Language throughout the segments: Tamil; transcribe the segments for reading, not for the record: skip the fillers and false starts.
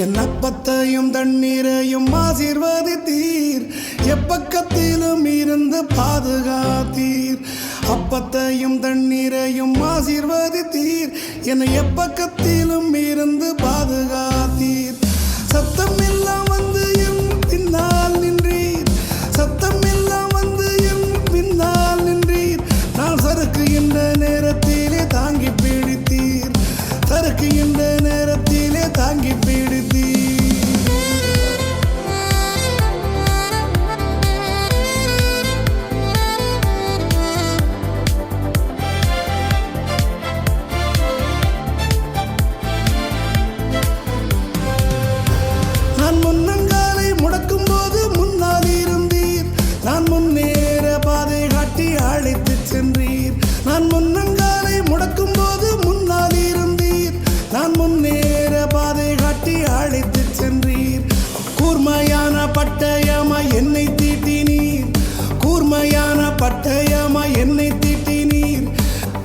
என் அப்பத்தையும் தண்ணீரையும் ஆசீர்வதித்தீர், எப்பக்கத்திலும் இருந்து பாதுகாத்தீர். அப்பத்தையும் தண்ணீரையும் ஆசீர்வதித்தீர், என்னை எப்பக்கத்திலும் இருந்து பாதுகாத்தீர். சத்தம் எல்லாம் வந்து என் பின்னால் நின்றீர், சத்தம் எல்லாம் வந்து என் பின்னால் நின்றீர். நான் சறுக்குகின்ற நேரத்திலே தாங்கி பிடித்தீர், சறுக்குகின்ற நேரத்திலே தாங்கி பிடித்தீர். நான் முன்னங்காலை முடக்கும் போது முன்னால் இருந்தீர், நான் முன்னேற பாதை காட்டி அழைத்து சென்றீர். நான் முன்னங்காலை முடக்கும் போது முன்னால் இருந்தீர், நான் முன்னேற பாதை காட்டி அழைத்து சென்றீர். கூர்மையான பட்டயமாய் என்னை தீட்டினீர், கூர்மையான பட்டயமாய் என்னை தீட்டினீர்.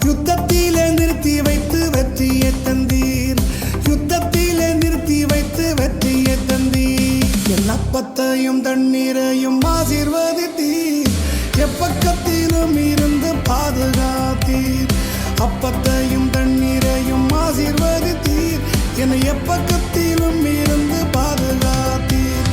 யுத்தத்திலே நிறுத்தி வைத்து வெற்றியை தந்தீர், யுத்தத்திலே நிறுத்தி வைத்து வெற்றியை தந்தீர். என் அப்பத்தையும் தண்ணீரையும் ஆசீர்வதித்தீர், எப்பக்கத்திலும் இருந்து பாதுகாத்தீர். அப்பத்தையும் தண்ணீரையும் ஆசீர்வதித்தீர், என்னை எப்பக்கத்திலும் இருந்து பாதுகாத்தீர்.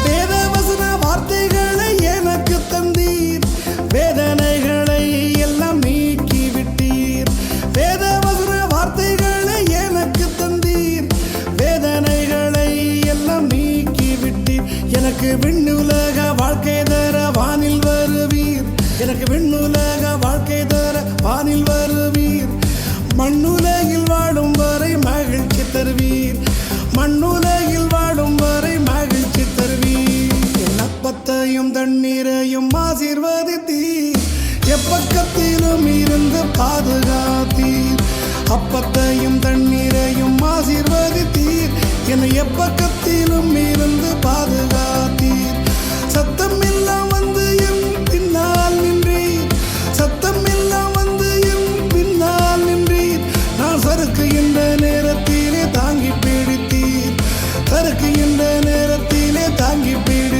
வேதவசன வார்த்தைகளை எனக்கு தந்தீர், வேதனைகளை எல்லாம் நீக்கி விட்டீர். வேதவசன வார்த்தைகளை எனக்கு தந்தீர், வேதனைகளை எல்லாம் நீக்கி விட்டீர். எனக்கு விண்ணுலக வாழ்க்கை தர வானில் வருவீர், எனக்கு விண்ணுலக வாழ்க்கை தர வானில் வருவீர். மண்ணுலகில் வாழும் வரை மகிழ்ச்சி தருவீர், மண்ணுலகில் வாழும் வரை மகிழ்ச்சி தருவீர். என் அப்பத்தையும் தண்ணீரையும் ஆசீர்வதித்தீர், எப்பக்கத்திலும் இருந்து பாதுகாத்தீர். அப்பத்தையும் தண்ணீரையும் ஆசீர்வதித்தீர், என்னை எப்பக்கத்திலும் இருந்து பாதுகாத்தீர். சத்தம் எல்லாம் வந்து என் பின்னால் நின்றீர், சத்தம் எல்லாம் வந்து என் பின்னால் நின்றீர். நான் சறுக்குகின்ற நேரத்திலே தாங்கி பிடித்தீர், சறுக்குகின்ற நேரத்திலே தாங்கி பிடி